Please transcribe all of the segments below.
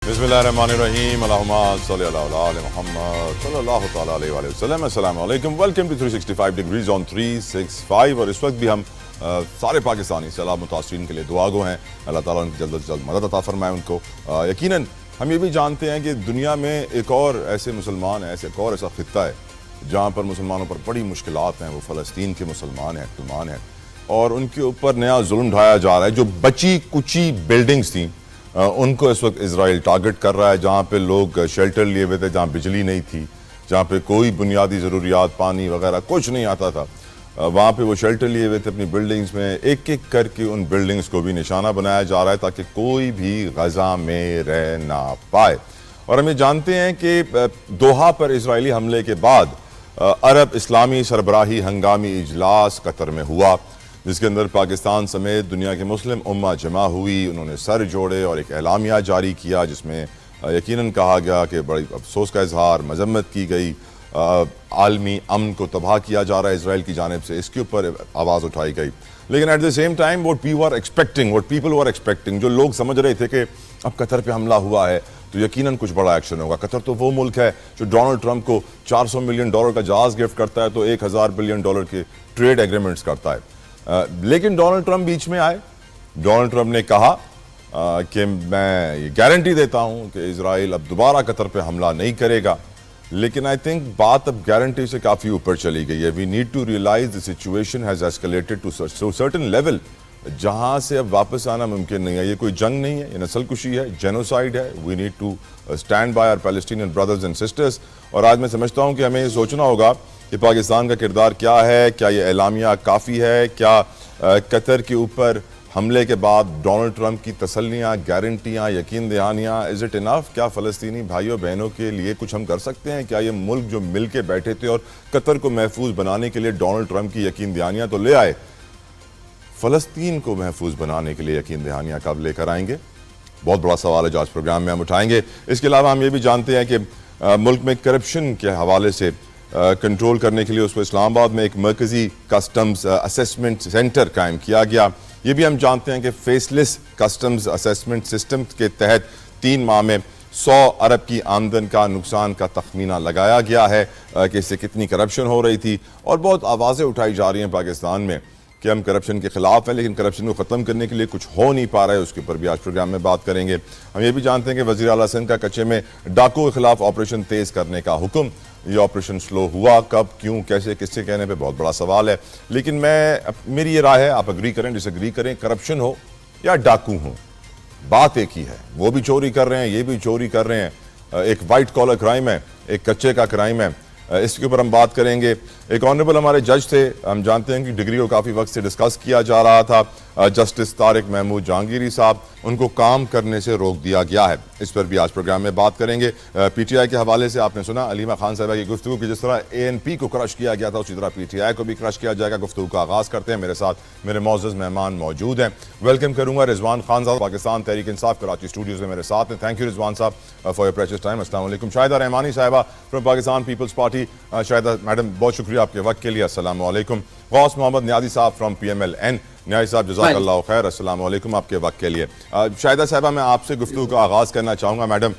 Bismillahirrahmanirrahim. Allahumma salli ala Muhammad sallallahu ta'ala alayhi wa sallam. Assalamu alaikum. Welcome to 365 degrees on 365 اور اس وقت بھی ہم سارے پاکستانی سیلاب متاثرین کے لیے دعا گو ہیں. اللہ تعالیٰ ان کی جلد از جلد مدد عطا فرمائے ان کو. یقیناً ہم یہ بھی جانتے ہیں کہ دنیا میں ایک اور ایسے مسلمان ہیں, ایک اور ایسا خطہ ہے جہاں پر مسلمانوں پر بڑی مشکلات ہیں. وہ فلسطین کے مسلمان ہیں اور ان کے اوپر نیا ظلم ڈھایا جا رہا ہے. جو بچی کچی بلڈنگز تھیں ان کو اس وقت اسرائیل ٹارگٹ کر رہا ہے, جہاں پہ لوگ شیلٹر لیے ہوئے تھے, جہاں بجلی نہیں تھی, جہاں پہ کوئی بنیادی ضروریات پانی وغیرہ کچھ نہیں آتا تھا, وہاں پہ وہ شیلٹر لیے ہوئے تھے اپنی بلڈنگز میں. ایک ایک کر کے ان بلڈنگز کو بھی نشانہ بنایا جا رہا ہے تاکہ کوئی بھی غزہ میں رہ نہ پائے. اور ہم یہ جانتے ہیں کہ دوحہ پر اسرائیلی حملے کے بعد عرب اسلامی سربراہی ہنگامی اجلاس قطر میں ہوا, جس کے اندر پاکستان سمیت دنیا کے مسلم امہ جمع ہوئی. انہوں نے سر جوڑے اور ایک اعلامیہ جاری کیا جس میں یقیناً کہا گیا کہ بڑی افسوس کا اظہار, مذمت کی گئی, عالمی امن کو تباہ کیا جا رہا ہے اسرائیل کی جانب سے, اس کے اوپر آواز اٹھائی گئی. لیکن at the same time what people were expecting, جو لوگ سمجھ رہے تھے کہ اب قطر پہ حملہ ہوا ہے تو یقیناً کچھ بڑا ایکشن ہوگا. قطر تو وہ ملک ہے جو ڈونلڈ ٹرمپ کو $400 ملین کا جہاز گفٹ کرتا ہے تو $1000 بلین کے ٹریڈ ایگریمنٹس کرتا ہے. لیکن ڈونلڈ ٹرمپ بیچ میں آئے. ڈونلڈ ٹرمپ نے کہا کہ میں یہ گارنٹی دیتا ہوں کہ اسرائیل اب دوبارہ قطر پہ حملہ نہیں کرے گا. لیکن آئی تھنک بات اب گارنٹی سے کافی اوپر چلی گئی ہے. We need to realize the situation has escalated to certain level جہاں سے اب واپس آنا ممکن نہیں ہے. یہ کوئی جنگ نہیں ہے, یہ نسل کشی ہے, جینوسائیڈ ہے. We need to stand by our Palestinian brothers and sisters. اور آج میں سمجھتا ہوں کہ ہمیں یہ سوچنا ہوگا کہ پاکستان کا کردار کیا ہے. کیا یہ اعلامیہ کافی ہے؟ کیا قطر کے اوپر حملے کے بعد ڈونلڈ ٹرمپ کی تسلیاں, گارنٹیاں, یقین دہانیاں از اٹ انف؟ کیا فلسطینی بھائیوں بہنوں کے لیے کچھ ہم کر سکتے ہیں؟ کیا یہ ملک جو مل کے بیٹھے تھے اور قطر کو محفوظ بنانے کے لیے ڈونلڈ ٹرمپ کی یقین دہانیاں تو لے آئے, فلسطین کو محفوظ بنانے کے لیے یقین دہانیاں کب لے کر آئیں گے؟ بہت بڑا سوال ہے جو آج پروگرام میں ہم اٹھائیں گے. اس کے علاوہ ہم یہ بھی جانتے ہیں کہ ملک میں کرپشن کے حوالے سے کنٹرول کرنے کے لیے اس کو اسلام آباد میں ایک مرکزی کسٹمز اسیسمنٹ سینٹر قائم کیا گیا. یہ بھی ہم جانتے ہیں کہ فیس لیس کسٹمز اسیسمنٹ سسٹم کے تحت 3 ماہ میں 100 ارب کی آمدن کا نقصان کا تخمینہ لگایا گیا ہے کہ اس سے کتنی کرپشن ہو رہی تھی. اور بہت آوازیں اٹھائی جا رہی ہیں پاکستان میں کہ ہم کرپشن کے خلاف ہیں, لیکن کرپشن کو ختم کرنے کے لیے کچھ ہو نہیں پا رہا ہے. اس کے اوپر بھی آج پروگرام میں بات کریں گے. ہم یہ بھی جانتے ہیں کہ وزیر اعلیٰ سندھ کا کچے میں ڈاکو کے خلاف آپریشن تیز کرنے کا حکم. یہ آپریشن سلو ہوا کب, کیوں, کیسے, کس سے کہنے پہ بہت بڑا سوال ہے. لیکن میری یہ رائے ہے, آپ اگری کریں ڈس اگری کریں, کرپشن ہو یا ڈاکو ہوں بات ایک ہی ہے. وہ بھی چوری کر رہے ہیں, یہ بھی چوری کر رہے ہیں. ایک وائٹ کالر کرائم ہے, ایک کچے کا کرائم ہے. اس کے اوپر ہم بات کریں گے. ایک آنریبل ہمارے جج تھے, ہم جانتے ہیں کہ ڈگری کو کافی وقت سے ڈسکس کیا جا رہا تھا, جسٹس طارق محمود جہانگیری صاحب, ان کو کام کرنے سے روک دیا گیا ہے. اس پر بھی آج پروگرام میں بات کریں گے. پی ٹی آئی کے حوالے سے آپ نے سنا علیمہ خان صاحبہ کی گفتگو کہ جس طرح ANP کو کرش کیا گیا تھا اسی طرح پی ٹی آئی کو بھی کرش کیا جائے گا. گفتگو کا آغاز کرتے ہیں. میرے ساتھ میرے معزز مہمان موجود ہیں. ویلکم کروں گا رضوان خان صاحب, پاکستان تحریک انصاف کراچی اسٹوڈیوز میں میرے ساتھ ہیں. تھینک یو رضوان صاحب فار یور پریشیس ٹائم. السلام علیکم. شاہدہ رحمانی صاحبہ فرام پاکستان پیپلز پارٹی. شاہدہ میڈم بہت شکریہ آپ کے وقت کے لیے. السلام علیکم. غوث محمد نیازی صاحب فرام PMLN. نیازی صاحب جزاک اللہ خیر, السلام علیکم آپ کے وقت کے لیے. شاہدہ صاحبہ میں آپ سے گفتگو کا آغاز کرنا چاہوں گا. میڈم,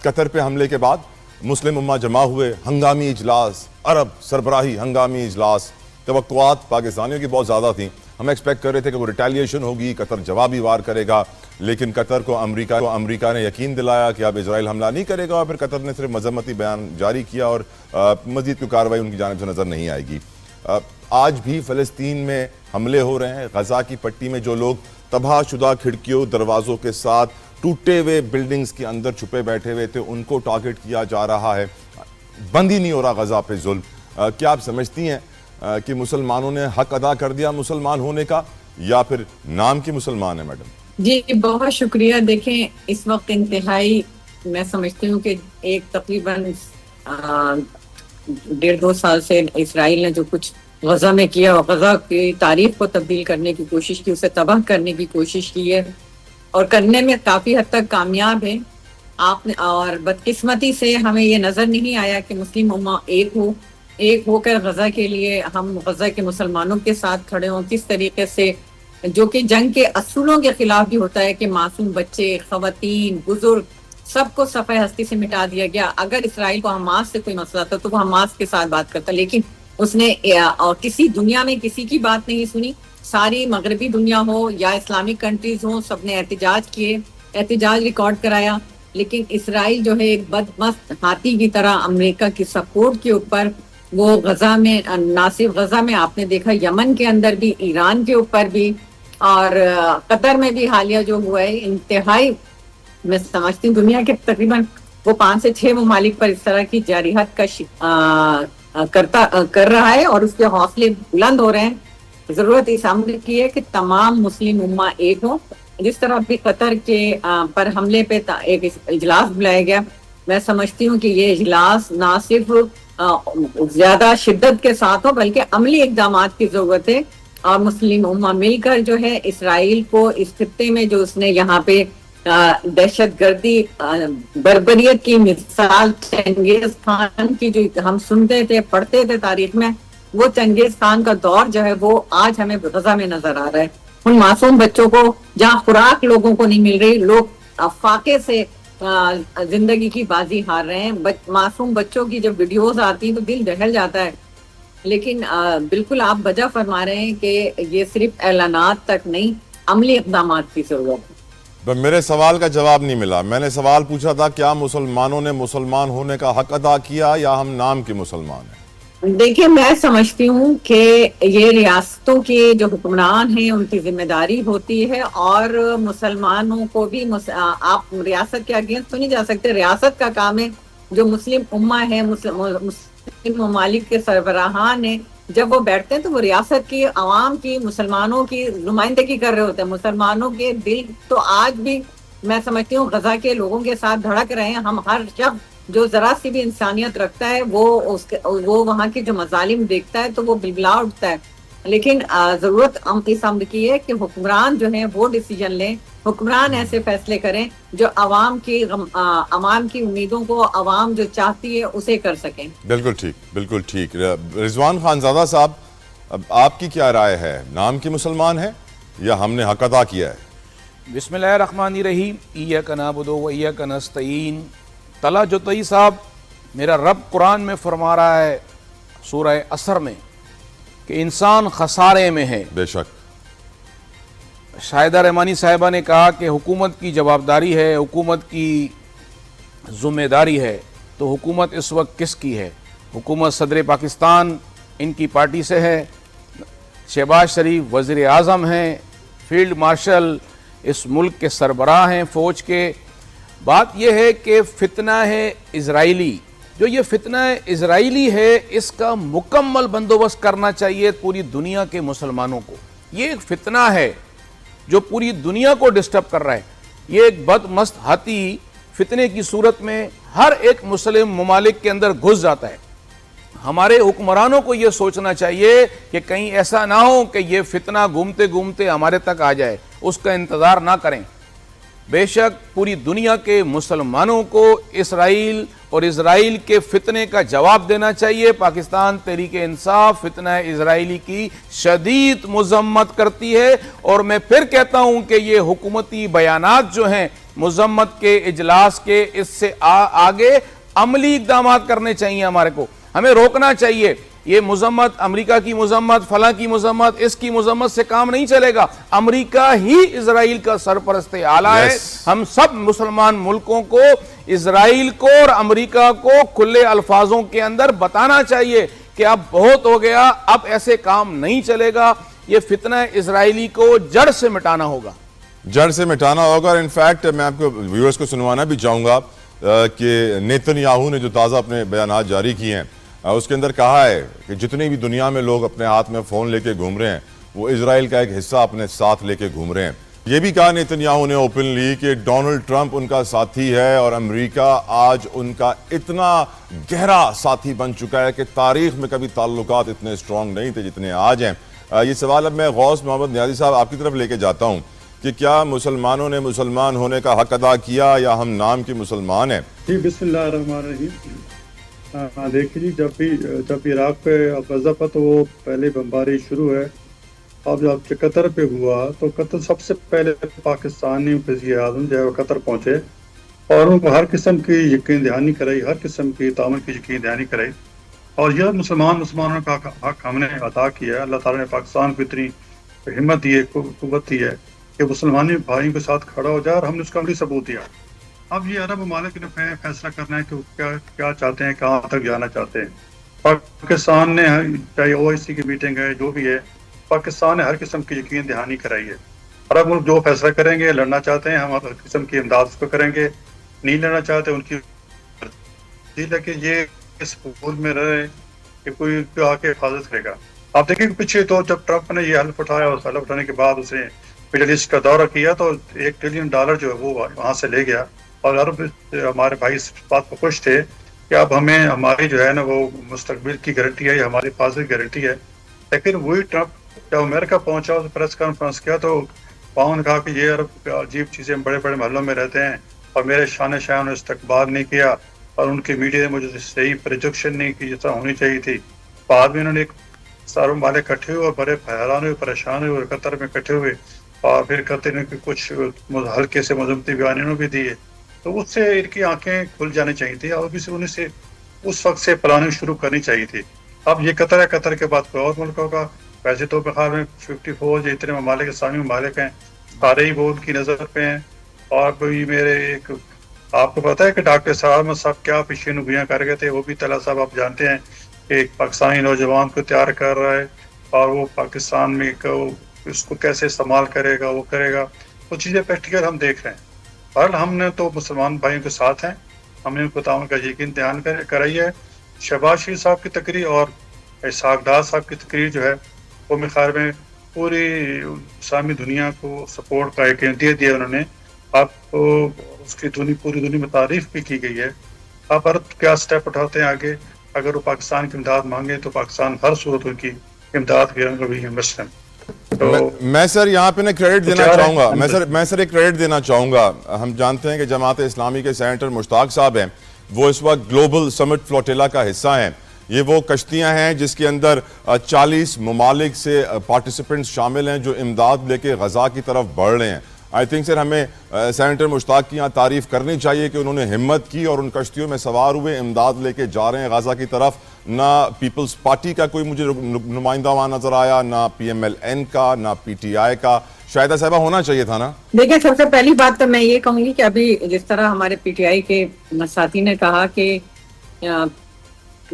قطر پہ حملے کے بعد مسلم امہ جمع ہوئے, ہنگامی اجلاس, عرب سربراہی ہنگامی اجلاس. توقعات پاکستانیوں کی بہت زیادہ تھیں. ہم ایکسپیکٹ کر رہے تھے کہ وہ ریٹیلیشن ہوگی, قطر جوابی وار کرے گا. لیکن قطر کو امریکہ نے یقین دلایا کہ اب اسرائیل حملہ نہیں کرے گا, اور پھر قطر نے صرف مذمتی بیان جاری کیا اور مزید کوئی کارروائی ان کی جانب سے نظر نہیں آئے گی. آج بھی فلسطین میں حملے ہو رہے ہیں. غزہ کی پٹی میں جو لوگ تباہ شدہ کھڑکیوں دروازوں کے ساتھ ٹوٹے ہوئے بلڈنگز کے اندر چھپے بیٹھے ہوئے تھے, ان کو ٹارگٹ کیا جا رہا ہے. بند ہی نہیں ہو رہا غزہ پہ ظلم. کیا آپ سمجھتی ہیں کہ مسلمانوں نے حق ادا کر دیا مسلمان ہونے کا, یا پھر نام کی مسلمان ہیں؟ میڈم جی بہت شکریہ. دیکھیں اس وقت انتہائی میں سمجھتی ہوں کہ ایک تقریباً 1.5-2 سال سے اسرائیل نے جو کچھ غزہ میں کیا, غزہ کی تاریخ کو تبدیل کرنے کی کوشش کی, اسے تباہ کرنے کی کوشش کی ہے, اور کرنے میں کافی حد تک کامیاب ہے. آپ نے, اور بدقسمتی سے ہمیں یہ نظر نہیں آیا کہ مسلم امہ ایک ہو کر غزہ کے لیے ہم غزہ کے مسلمانوں کے ساتھ کھڑے ہوں. کس طریقے سے, جو کہ جنگ کے اصولوں کے خلاف بھی ہوتا ہے کہ معصوم بچے, خواتین, بزرگ سب کو صفحہ ہستی سے مٹا دیا گیا. اگر اسرائیل کو حماس سے کوئی مسئلہ تھا تو وہ حماس کے ساتھ بات کرتا, لیکن اس نے کسی دنیا میں کسی کی بات نہیں سنی. ساری مغربی دنیا ہو یا اسلامک کنٹریز ہوں, سب نے احتجاج کیے, احتجاج ریکارڈ کرایا, لیکن اسرائیل جو ہے ایک بدمست ہاتھی کی طرح امریکہ کی سپورٹ کے اوپر وہ غزہ میں, نہ صرف غزہ میں, آپ نے دیکھا یمن کے اندر بھی, ایران کے اوپر بھی, اور قطر میں بھی حالیہ جو ہوا ہے, انتہائی میں سمجھتی ہوں دنیا کے تقریباً وہ 5 سے 6 ممالک پر اس طرح کی جارحیت کا کر رہا ہے, اور اس کے حوصلے بلند ہو رہے ہیں. ضرورت اس امر کی ہے کہ تمام مسلم امہ ایک ہو. جس طرح بھی قطر کے پر حملے پہ ایک اجلاس بلایا گیا, میں سمجھتی ہوں کہ یہ اجلاس نہ صرف زیادہ شدت کے ساتھ ہو بلکہ عملی اقدامات کی ضرورت ہے, اور مسلم امہ مل کر جو ہے اسرائیل کو اس خطے میں جو اس نے یہاں پہ دہشت گردی بربریت کی مثال چنگیز خان کی جو ہم سنتے تھے پڑھتے تھے تاریخ میں, وہ چنگیز خان کا دور جو ہے وہ آج ہمیں غزہ میں نظر آ رہا ہے. ان معصوم بچوں کو جہاں خوراک لوگوں کو نہیں مل رہی, لوگ فاقے سے زندگی کی بازی ہار رہے ہیں. معصوم بچوں کی جب ویڈیوز آتی ہیں تو دل دہل جاتا ہے. لیکن بالکل آپ وجہ فرما رہے ہیں کہ یہ صرف اعلانات تک نہیں, عملی اقدامات کی ضرورت ہے. میرے سوال کا جواب نہیں ملا. میں نے سوال پوچھا تھا کیا مسلمانوں نے مسلمان ہونے کا حق ادا کیا یا ہم نام کے مسلمان ہیں؟ دیکھیں, میں سمجھتی ہوں کہ یہ ریاستوں کے جو حکمران ہیں ان کی ذمہ داری ہوتی ہے, اور مسلمانوں کو بھی آپ ریاست کے اگینسٹ تو نہیں جا سکتے. ریاست کا کام ہے, جو مسلم امہ ہے, مسلم ممالک کے سربراہان ہیں, جب وہ بیٹھتے ہیں تو وہ ریاست کی عوام کی مسلمانوں کی نمائندگی کر رہے ہوتے ہیں. مسلمانوں کے دل تو آج بھی میں سمجھتی ہوں غزہ کے لوگوں کے ساتھ دھڑک رہے ہیں. ہم ہر شخص جو ذرا سی بھی انسانیت رکھتا ہے وہ وہاں کے جو مظالم دیکھتا ہے تو وہ بلبلا اٹھتا ہے. لیکن ضرورت اس امر کی ہے کہ حکمران جو ہیں وہ ڈیسیجن لیں, حکمران ایسے فیصلے کریں جو عوام کی امیدوں کو عوام جو چاہتی ہے اسے کر سکیں. بالکل ٹھیک, بالکل ٹھیک. رضوان خانزادہ صاحب, اب آپ کی کیا رائے ہے, نام کی مسلمان ہے یا ہم نے حق ادا کیا ہے؟ بسم اللہ الرحمن الرحیم. ایاک نعبد و ایاک نستعین. طلعت جوتئی صاحب, میرا رب قرآن میں فرما رہا ہے سورہ عصر میں کہ انسان خسارے میں ہے. بے شک. شاہدہ رحمانی صاحبہ نے کہا کہ حکومت کی جوابداری ہے, حکومت کی ذمہ داری ہے, تو حکومت اس وقت کس کی ہے؟ حکومت صدر پاکستان ان کی پارٹی سے ہے, شہباز شریف وزیر اعظم ہیں, فیلڈ مارشل اس ملک کے سربراہ ہیں فوج کے. بات یہ ہے کہ فتنہ ہے اسرائیلی, جو یہ فتنہ اسرائیلی ہے اس کا مکمل بندوبست کرنا چاہیے پوری دنیا کے مسلمانوں کو. یہ ایک فتنہ ہے جو پوری دنیا کو ڈسٹرب کر رہا ہے. یہ ایک بدمست ہاتھی فتنے کی صورت میں ہر ایک مسلم ممالک کے اندر گھس جاتا ہے. ہمارے حکمرانوں کو یہ سوچنا چاہیے کہ کہیں ایسا نہ ہو کہ یہ فتنہ گھومتے گھومتے ہمارے تک آ جائے, اس کا انتظار نہ کریں. بے شک پوری دنیا کے مسلمانوں کو اسرائیل اور اسرائیل کے فتنے کا جواب دینا چاہیے. پاکستان تحریک انصاف فتنہ اسرائیلی کی شدید مذمت کرتی ہے, اور میں پھر کہتا ہوں کہ یہ حکومتی بیانات جو ہیں مذمت کے اجلاس کے, اس سے آگے عملی اقدامات کرنے چاہیے. ہمارے کو ہمیں روکنا چاہیے. یہ مذمت, امریکہ کی مذمت, فلاں کی مذمت, اس کی مذمت سے کام نہیں چلے گا. امریکہ ہی اسرائیل کا سرپرست اعلیٰ ہے. ہم سب مسلمان ملکوں کو اسرائیل کو اور امریکہ کو کھلے الفاظوں کے اندر بتانا چاہیے کہ اب بہت ہو گیا, اب ایسے کام نہیں چلے گا. یہ فتنہ اسرائیلی کو جڑ سے مٹانا ہوگا, جڑ سے مٹانا ہوگا. اور انفیکٹ میں آپ کو ویورز کو سنوانا بھی چاہوں گا کہ نیتن یاہو نے جو تازہ اپنے بیانات جاری کیے ہیں اس کے اندر کہا ہے کہ جتنے بھی دنیا میں لوگ اپنے ہاتھ میں فون لے کے گھوم رہے ہیں وہ اسرائیل کا ایک حصہ اپنے ساتھ لے کے گھوم رہے ہیں. یہ بھی کہا نیتن یاہو نے اوپنلی کہ ڈونلڈ ٹرمپ ان کا ساتھی ہے, اور امریکہ آج ان کا اتنا گہرا ساتھی بن چکا ہے کہ تاریخ میں کبھی تعلقات اتنے اسٹرانگ نہیں تھے جتنے آج ہیں. یہ سوال اب میں غوث محمد نیازی صاحب آپ کی طرف لے کے جاتا ہوں کہ کیا مسلمانوں نے مسلمان ہونے کا حق ادا کیا یا ہم نام کے مسلمان ہیں؟ جی بسم اللہ الرحمن الرحیم. دیکھیے جی, جب عراق پہ غزہ پر تو وہ پہلے بمباری شروع ہے. اب جب قطر پہ ہوا تو قطر سب سے پہلے پاکستانی وزیر اعظم جو ہے وہ قطر پہنچے, اور ان کو ہر قسم کی یقین دہانی کرائی، ہر قسم کی تعاون کی یقین دہانی کرائی. اور یہ مسلمانوں کا حق ہم نے ادا کیا ہے. اللہ تعالیٰ نے پاکستان کو اتنی ہمت دی ہے، قوت دی ہے کہ مسلمانی بھائیوں کے ساتھ کھڑا ہو جائے، اور ہم نے اس کا عملی ثبوت دیا. اب یہ عرب ممالک نے فیصلہ کرنا ہے کہ وہ کیا چاہتے ہیں، کہاں تک جانا چاہتے ہیں. پاکستان نے چاہے OIC کی میٹنگ ہے، جو بھی ہے، پاکستان نے ہر قسم کی یقین دہانی کرائی ہے. عرب ملک جو فیصلہ کریں گے، لڑنا چاہتے ہیں ہم ہر قسم کی امداد اس کو کریں گے، نہیں لڑنا چاہتے ان کی کہ یہ اس ملک میں رہے کہ کوئی آ کے حفاظت کرے گا. آپ دیکھیں کہ پیچھے تو جب ٹرمپ نے یہ حلف اٹھایا، اس حلف اٹھانے کے بعد اس نے مڈل ایسٹ کا دورہ کیا تو $1 ٹریلین جو ہے وہ وہاں سے لے گیا. اور عرب ہمارے بھائی اس بات پر خوش تھے کہ اب ہمیں ہماری جو ہے نا وہ مستقبل کی گارنٹی ہے، ہماری حفاظت کی گارنٹی ہے. لیکن وہی ٹرمپ جب امریکہ پہنچا اور پریس کانفرنس کیا تو وہاں نے کہا کہ یہ عرب عجیب چیزیں بڑے بڑے محلوں میں رہتے ہیں اور میرے شان شاہ نے استقبال نہیں کیا، اور ان کی میڈیا نے مجھے صحیح پروجیکشن نہیں کی جیسا ہونی چاہیے تھی. بعد میں انہوں نے سارے ممالک اکٹھے ہوئے، بڑے حیران ہوئے، پریشان ہوئے، قطر میں اکٹھے ہوئے، اور پھر قطر نے کچھ ہلکے سے مذمتی بیان انہوں بھی دیے. تو اس سے ان کی آنکھیں کھل جانی چاہیے تھی، اور انہیں سے اس وقت سے پلاننگ شروع کرنی چاہیے تھی. اب یہ قطر ہے، قطر کے بعد کوئی اور ملک ہوگا. ویسے تو بخار میں 54 اتنے ممالک اسلامی ممالک ہیں، سارے ہی وہ ان کی نظر پہ ہیں. اور کوئی میرے ایک آپ کو پتا ہے کہ ڈاکٹر صاحب صاحب کیا پیشین گویاں کر گئے تھے، وہ بھی طلعت صاحب آپ جانتے ہیں کہ ایک پاکستانی نوجوان کو تیار کر رہا ہے اور وہ پاکستان میں اس کو کیسے استعمال کرے گا، وہ کرے گا. وہ چیزیں پریکٹیکل ہم دیکھ رہے ہیں. اور ہم نے تو مسلمان بھائیوں کے ساتھ ہیں، ہم نے ان کو تعاون کا یقین دہان کرائی ہے. شہباز شریف صاحب کی تقریر اور اسحاق ڈار صاحب کی تقریر جو ہے وہ میرے خیال میں پوری اسلامی دنیا کو سپورٹ کا یقین دیا انہوں نے. آپ اس کی پوری دنیا میں تعریف بھی کی گئی ہے. آپ عرب کیا سٹیپ اٹھاتے ہیں آگے، اگر وہ پاکستان کی امداد مانگے تو پاکستان ہر صورت ان کی امداد کے بھی انویسٹ ہیں. میں سر یہاں پہ کریڈٹ دینا چاہوں گا، میں سر ایک کریڈٹ دینا چاہوں گا. ہم جانتے ہیں کہ جماعت اسلامی کے سینیٹر مشتاق صاحب ہیں، وہ اس وقت گلوبل سمٹ فلوٹیلا کا حصہ ہیں. یہ وہ کشتیاں ہیں جس کے اندر 40 ممالک سے پارٹیسپنٹس شامل ہیں جو امداد لے کے غزہ کی طرف بڑھ رہے ہیں. آئی تھنک سر ہمیں سینیٹر مشتاق کی یہاں تعریف کرنی چاہیے کہ انہوں نے ہمت کی اور ان کشتیوں میں سوار ہوئے امداد لے کے جا رہے ہیں غزہ کی طرف. نہ پیپلز پارٹی کا کوئی مجھے نمائندہ وہاں نظر آیا، نہ PMLN کا، نہ PTI کا. شاہدہ صاحبہ ہونا چاہیے تھا نا. دیکھیں، سب سے پہلی بات تو میں یہ کہوں گی کہ ابھی جس طرح ہمارے PTI کے ساتھی نے کہا کہ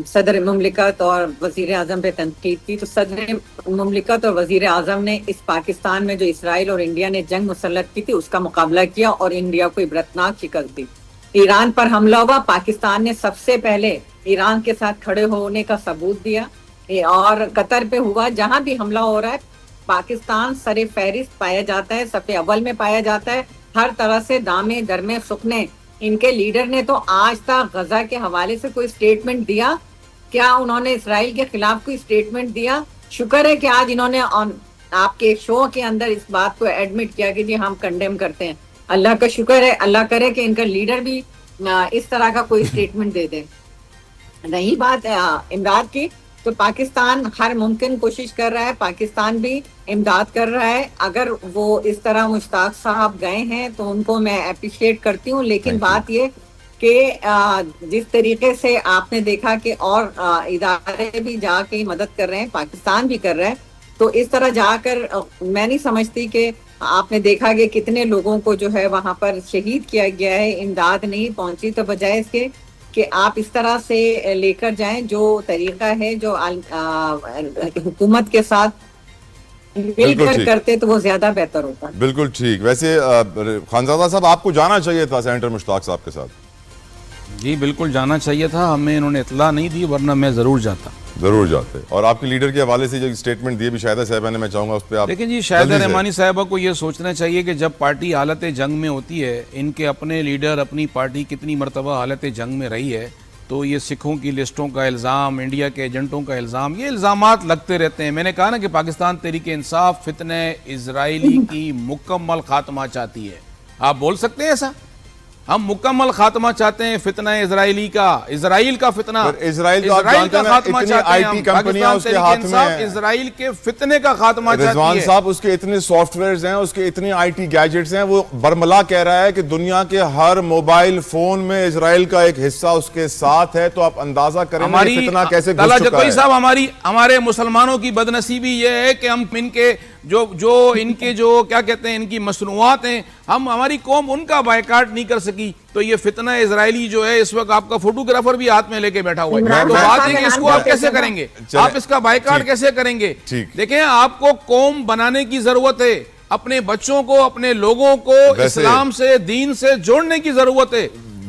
صدر مملکت اور وزیر اعظم پہ تنقید کی، تو صدر مملکت اور وزیر اعظم نے اس پاکستان میں جو اسرائیل اور انڈیا نے جنگ مسلط کی تھی اس کا مقابلہ کیا اور انڈیا کو عبرتناک شکست دی. ایران پر حملہ ہوا، پاکستان نے سب سے پہلے ایران کے ساتھ کھڑے ہونے کا ثبوت دیا. اور قطر پہ ہوا، جہاں بھی حملہ ہو رہا ہے پاکستان سر فہرست پایا جاتا ہے، صف اول میں پایا جاتا ہے. ہر طرح سے دامے درمے سکھنے. ان کے لیڈر نے تو آج تک غزہ کے حوالے سے کوئی سٹیٹمنٹ دیا؟ کیا انہوں نے اسرائیل کے خلاف کوئی سٹیٹمنٹ دیا؟ شکر ہے کہ آج انہوں نے آپ کے شو کے اندر اس بات کو ایڈمٹ کیا کہ جی ہم کنڈیم کرتے ہیں. اللہ کا شکر ہے، اللہ کرے کہ ان کا لیڈر بھی اس طرح کا کوئی سٹیٹمنٹ دے دے. رہی بات امداد کی، تو پاکستان ہر ممکن کوشش کر رہا ہے، پاکستان بھی امداد کر رہا ہے. اگر وہ اس طرح مشتاق صاحب گئے ہیں تو ان کو میں اپریشیٹ کرتی ہوں، لیکن بات یہ کہ جس طریقے سے آپ نے دیکھا کہ اور ادارے بھی جا کے مدد کر رہے ہیں، پاکستان بھی کر رہا ہے، تو اس طرح جا کر میں نہیں سمجھتی کہ آپ نے دیکھا کہ کتنے لوگوں کو جو ہے وہاں پر شہید کیا گیا ہے، امداد نہیں پہنچی. تو بجائے اس کے کہ آپ اس طرح سے لے کر جائیں، جو طریقہ ہے جو حکومت کے ساتھ مل کر کرتے تو وہ زیادہ بہتر ہوتا. بالکل ٹھیک. ویسے خانزادہ صاحب آپ کو جانا چاہیے تھا سینیٹر مشتاق صاحب کے ساتھ. جی بالکل جانا چاہیے تھا، ہمیں انہوں نے اطلاع نہیں دی، ورنہ میں ضرور جاتا. ضرور جاتے. اور آپ کے لیڈر کے حوالے سے جو اسٹیٹمنٹ دیے بھی شاہدہ صاحبہ نے، میں چاہوں گا اس پہ آپ. لیکن جی شاہدہ رحمانی صاحبہ کو یہ سوچنا چاہیے کہ جب پارٹی حالت جنگ میں ہوتی ہے، ان کے اپنے لیڈر اپنی پارٹی کتنی مرتبہ حالت جنگ میں رہی ہے، تو یہ سکھوں کی لسٹوں کا الزام، انڈیا کے ایجنٹوں کا الزام، یہ الزامات لگتے رہتے ہیں. میں نے کہا نا کہ پاکستان تحریک انصاف فتنہ اسرائیلی کی مکمل خاتمہ چاہتی ہے. آپ بول سکتے ہیں ایسا؟ ہم مکمل خاتمہ چاہتے ہیں فتنہ اسرائیلی کا، اسرائیل کا فتنہ، اسرائیل تو آپ جانتے ہیں خاتمہ اتنی چاہتے آئی ہیں ٹی ہم، کمپنیاں اس کے ہاتھ میں ہیں، اسرائیل کے فتنے کا خاتمہ چاہتی ہے۔ رضوان صاحب اس کے اتنے سافٹ ویئرز ہیں، اس کے اتنی آئی ٹی گیجٹس ہیں، وہ برملا کہہ رہا ہے کہ دنیا کے ہر موبائل فون میں اسرائیل کا ایک حصہ اس کے ساتھ ہے، تو آپ اندازہ کریں کہ فتنہ کیسے گھس چکا جتوئی ہے۔ صاحب ہمارے مسلمانوں کی بدنصیبی یہ ہے کہ ہم ان کے ان کے جو کیا کہتے ہیں ان کی مصنوعات ہیں، ہماری قوم ان کا بائیکاٹ نہیں کر سکی، تو یہ فتنہ اسرائیلی جو ہے اس وقت آپ کا فوٹوگرافر بھی ہاتھ میں لے کے بیٹھا ہوا ہے، تو بات ہے کہ اس کو آپ کیسے کریں گے، آپ اس کا بائیکاٹ کیسے کریں گے؟ دیکھیں آپ کو قوم بنانے کی ضرورت ہے، اپنے بچوں کو، اپنے لوگوں کو اسلام سے، دین سے جوڑنے کی ضرورت ہے۔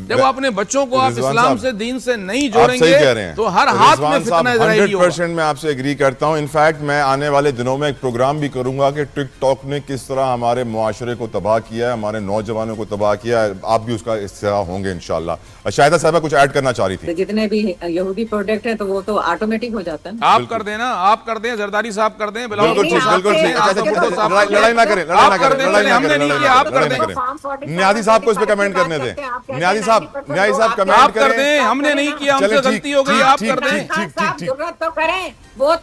جب اپنے بچوں کو آپ اسلام سے، دین سے نہیں جوڑیں گے تو ہر ہاتھ میں فتنہ اسرائیلی ہوگا۔ 100% میں آپ سے ایگری کرتا ہوں۔ انفیکٹ میں آنے والے دنوں میں ایک پروگرام بھی کروں گا کہ ٹک ٹاک نے کس طرح ہمارے معاشرے کو تباہ کیا ہے، ہمارے نوجوانوں کو تباہ کیا ہے، آپ بھی اس کا حصہ ہوں گے انشاءاللہ۔ شاہدہ صاحبہ کچھ ایڈ کرنا چاہ رہی تھی؟ جتنے بھی یہودی پروڈکٹ ہیں تو وہ تو آٹومیٹک ہو جاتا ہے، آپ کر دیں نا، آپ کر دیں، زرداری صاحب کر دیں، بالکل ٹھیک، لڑائی نہ کریں، آپ کر دیں۔ نیازی صاحب کو اس پہ کمنٹ کرنے دیں، نیازی صاحب آپ کر دیں، ہم نے نہیں کیا، ہم سے غلطی ہو گئی، آپ کر دیں۔ ضرورت تو کریں، وہ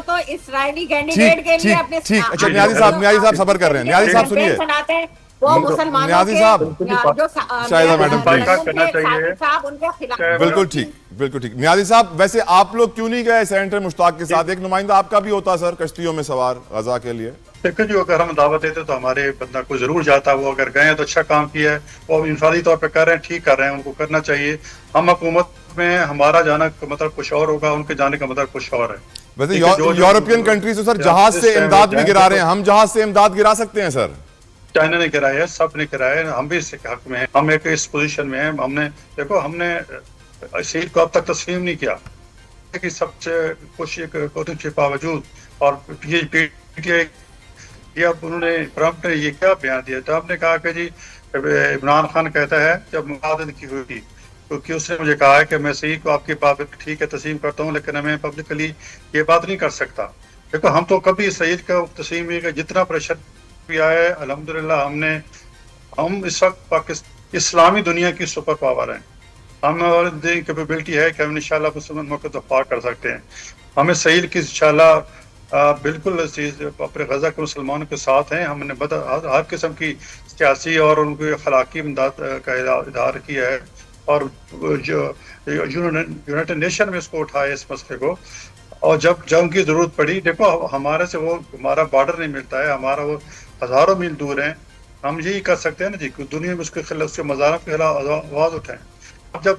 تو اسرائیلی کینڈیڈیٹ کے لیے اپنے اچھا نیازی صاحب صبر کر رہے ہیں، نیازی صاحب سنیے، وہ مسلمانوں نیازی کے صاحب جو شاہدہ میڈم صاحب ان کے خلاف، بالکل ٹھیک، بالکل ٹھیک۔ نیازی صاحب ویسے آپ لوگ کیوں نہیں گئے سینیٹر مشتاق کے ساتھ؟ ایک نمائندہ آپ کا بھی ہوتا سر کشتیوں میں سوار غزہ کے لیے۔ دیکھیں جو اگر ہم دعوت دیتے تو ہمارے بندہ کو ضرور جاتا، وہ اگر گئے ہیں تو اچھا کام کیا ہے، وہ انفرادی طور پہ کر رہے ہیں، ٹھیک کر رہے ہیں، ان کو کرنا چاہیے۔ ہم حکومت میں ہمارا جانا کا مطلب کچھ اور ہوگا، ان کے جانے کا مطلب کچھ اور ہے۔ ویسے یورپین کنٹریز سر جہاز سے امداد بھی گرا رہے ہیں، ہم جہاز سے امداد گرا سکتے ہیں سر؟ چائنا نے گرایا ہے، سب نے گرایا ہے، ہم بھی اس کے حق میں ہیں، ہم ایک اس پوزیشن میں ہیں۔ ہم نے دیکھو ہم نے شہید کو اب تک تسلیم نہیں کیا کہ سب سے کوشش کے باوجود، اور یہ اب انہوں نے ٹرمپ نے یہ کیا بیان دیا، ٹرمپ نے کہا کہ جی عمران خان کہتا ہے جب مقابلت کی ہوئی تھی کیونکہ اس نے مجھے کہا ہے کہ میں شہید کو آپ کی بات ٹھیک ہے تسلیم کرتا ہوں، لیکن میں پبلکلی یہ بات نہیں کر سکتا۔ دیکھو ہم تو کبھی شہید کا تسلیم نہیں کیا، جتنا پریشر بھی آیا ہے الحمدللہ ہم اس وقت اسلامی دنیا کی سپر پاور ہیں، ہمیں کیپیبلٹی ہے کہ ہم انشاءاللہ مسلمان ملک کو دفاع کر سکتے ہیں۔ ہمیں شہید کی انشاءاللہ بالکل اپنے غزہ کے مسلمانوں کے ساتھ ہیں، ہم نے ہر قسم کی سیاسی اور ان کی اخلاقی امداد کا اظہار کیا ہے، اور جو یونائٹڈ نیشن میں اس کو اٹھایا اس مسئلے کو، اور جب جنگ کی ضرورت پڑی، دیکھو ہمارے سے وہ ہمارا بارڈر نہیں ملتا ہے، ہمارا وہ ہزاروں میل دور ہیں، ہم یہی کر سکتے ہیں نا جی، دنیا میں اس کے خلاف، اس کے مظاہروں کے خلاف آواز اٹھائیں۔ اب جب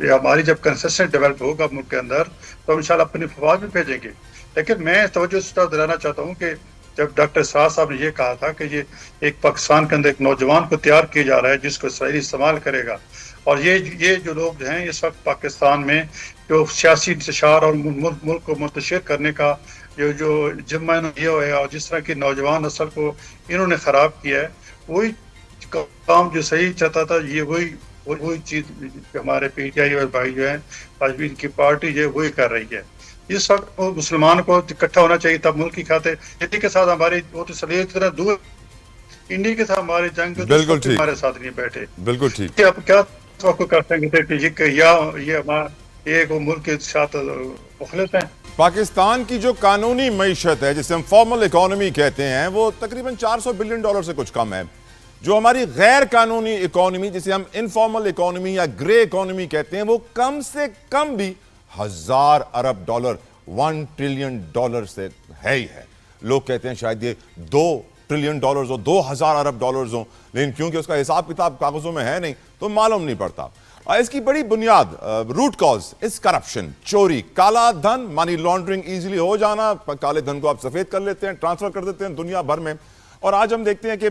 ہماری جب کنسسٹنٹ ڈیولپ ہوگا ملک کے اندر تو انشاءاللہ اپنی فوج بھی بھیجیں گے۔ لیکن میں توجہ اس طرح دلانا چاہتا ہوں کہ جب ڈاکٹر سعد صاحب نے یہ کہا تھا کہ یہ ایک پاکستان کے اندر ایک نوجوان کو تیار کیا جا رہا ہے جس کو اسرائیلی استعمال کرے گا، اور یہ جو لوگ ہیں اس وقت پاکستان میں جو سیاسی انتشار اور ملک کو منتشر کرنے کا جو ذمہ یہ ہوا ہے، اور جس طرح کی نوجوان نسل کو انہوں نے خراب کیا ہے، وہی کام جو صحیح چاہتا تھا، یہ وہی چیز ہمارے پی ٹی آئی اور بھائی جو ہیں آج بھی ان کی پارٹی جو ہے وہی کر رہی ہے۔ اس وقت مسلمان کو اکٹھا ہونا چاہیے، تب ملک کی خاطر انڈیا کے ساتھ ہماری وہ تو صلیحیت اتنا دور، انڈیا کے ساتھ ہمارے جنگ ہمارے ساتھ نہیں بیٹھے، بالکل ٹھیک۔ آپ کیا توقع کرتے ہیں کہ یہ ہمارا ایک ملک کے ساتھ مخلص ہیں؟ پاکستان کی جو قانونی معیشت ہے جسے ہم فارمل اکانومی کہتے ہیں وہ تقریباً $400 بلین سے کچھ کم ہے۔ جو ہماری غیر قانونی اکانومی جسے ہم انفارمل اکانومی یا گرے اکانومی کہتے ہیں وہ کم سے کم بھی $1000 ارب $1 ٹریلین سے ہے ہی ہے۔ لوگ کہتے ہیں شاید یہ $2 ٹریلین ہو، 2000 ارب ڈالرز ہوں، لیکن کیونکہ اس کا حساب کتاب کاغذوں میں ہے نہیں تو معلوم نہیں پڑتا۔ اس کی بڑی بنیاد روٹ کاز اس کرپشن، چوری، کالا دھن، منی لانڈرنگ ایزیلی ہو جانا، کالے دھن کو آپ سفید کر لیتے ہیں، ٹرانسفر کر دیتے ہیں دنیا بھر میں۔ اور آج ہم دیکھتے ہیں کہ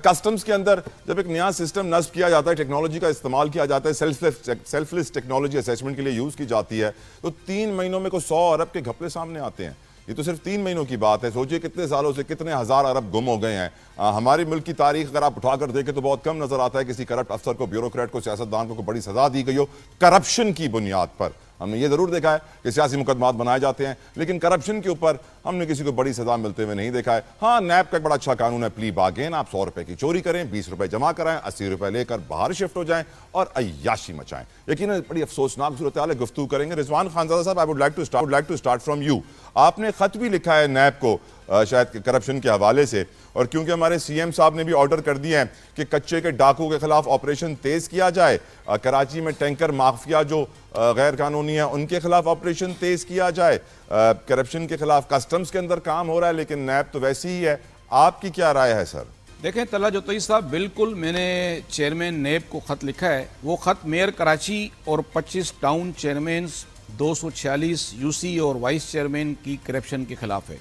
کسٹمز کے اندر جب ایک نیا سسٹم نصب کیا جاتا ہے، ٹیکنالوجی کا استعمال کیا جاتا ہے، سیلف لیس ٹیکنالوجی اسیسمنٹ کے لیے یوز کی جاتی ہے، تو 3 مہینوں میں کوئی 100 ارب کے گھپلے سامنے آتے ہیں۔ یہ تو صرف 3 مہینوں کی بات ہے، سوچئے کتنے سالوں سے کتنے ہزار ارب گم ہو گئے ہیں۔ ہماری ملک کی تاریخ اگر آپ اٹھا کر دیکھیں تو بہت کم نظر آتا ہے کسی کرپٹ افسر کو، بیوروکریٹ کو، سیاستدان کو بڑی سزا دی گئی ہو کرپشن کی بنیاد پر۔ ہم نے یہ ضرور دیکھا ہے کہ سیاسی مقدمات بنائے جاتے ہیں لیکن کرپشن کے اوپر ہم نے کسی کو بڑی سزا ملتے ہوئے نہیں دیکھا ہے. ہاں نیب کا ایک بڑا اچھا قانون ہے پلی بارگین, آپ 100 روپے کی چوری کریں, 20 روپے جمع کرائیں, 80 روپے لے کر باہر شفٹ ہو جائیں اور عیاشی مچائیں. یقیناً بڑی افسوسناک صورتحال ہے, گفتگو کریں گے. رضوان خانزادہ صاحب, I would like to start from you. آپ نے خط بھی لکھا ہے نیب کو شاید کرپشن کے حوالے سے, اور کیونکہ ہمارے سی ایم صاحب نے بھی آرڈر کر دیے ہیں کہ کچے کے ڈاکو کے خلاف آپریشن تیز کیا جائے, کراچی میں ٹینکر مافیا جو غیر قانونی ہیں ان کے خلاف آپریشن تیز کیا جائے, کرپشن کے خلاف کسٹمز کے اندر کام ہو رہا ہے, لیکن نیب تو ویسی ہی ہے. آپ کی کیا رائے ہے سر؟ دیکھیں طلعت جوتئی صاحب, بالکل میں نے چیئرمین نیب کو خط لکھا ہے. وہ خط میئر کراچی اور 25 ٹاؤن چیئرمینز, 246 یو سی اور وائس چیئرمین کی کرپشن کے خلاف ہے.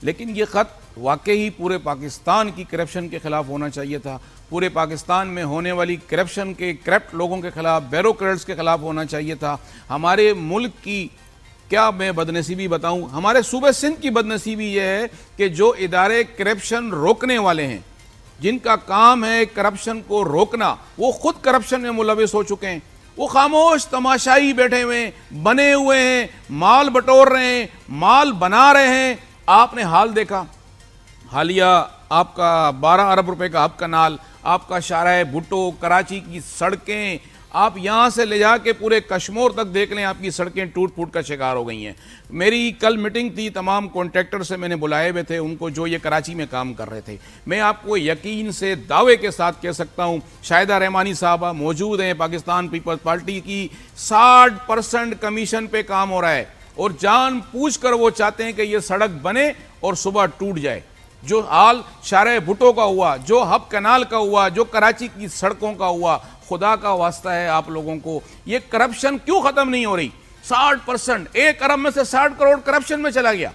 لیکن یہ خط واقعی پورے پاکستان کی کرپشن کے خلاف ہونا چاہیے تھا. پورے پاکستان میں ہونے والی کرپشن کے, کرپٹ لوگوں کے خلاف, بیوروکریٹس کے خلاف ہونا چاہیے تھا. ہمارے ملک کی کیا میں بدنصیبی بتاؤں, ہمارے صوبہ سندھ کی بدنصیبی یہ ہے کہ جو ادارے کرپشن روکنے والے ہیں, جن کا کام ہے کرپشن کو روکنا, وہ خود کرپشن میں ملوث ہو چکے ہیں. وہ خاموش تماشائی بیٹھے ہوئے ہیں, بنے ہوئے ہیں, مال بٹور رہے ہیں, مال بنا رہے ہیں. آپ نے حال دیکھا, حالیہ آپ کا 12 ارب روپے کا ہب کنال, آپ کا شارع بھٹو, کراچی کی سڑکیں, آپ یہاں سے لے جا کے پورے کشمور تک دیکھ لیں, آپ کی سڑکیں ٹوٹ پھوٹ کا شکار ہو گئی ہیں. میری کل میٹنگ تھی, تمام کانٹریکٹر سے میں نے بلائے ہوئے تھے ان کو جو یہ کراچی میں کام کر رہے تھے. میں آپ کو یقین سے دعوے کے ساتھ کہہ سکتا ہوں, شاہدہ رحمانی صاحبہ موجود ہیں, پاکستان پیپلز پارٹی کی, 60% کمیشن پہ کام ہو رہا ہے, اور جان پوچھ کر وہ چاہتے ہیں کہ یہ سڑک بنے اور صبح ٹوٹ جائے. جو حال شارع بھٹو کا ہوا, جو ہب کنال کا ہوا, جو کراچی کی سڑکوں کا ہوا, خدا کا واسطہ ہے آپ لوگوں کو, یہ کرپشن کیوں ختم نہیں ہو رہی؟ 60%, 1 ارب میں سے 60 کروڑ کرپشن میں چلا گیا,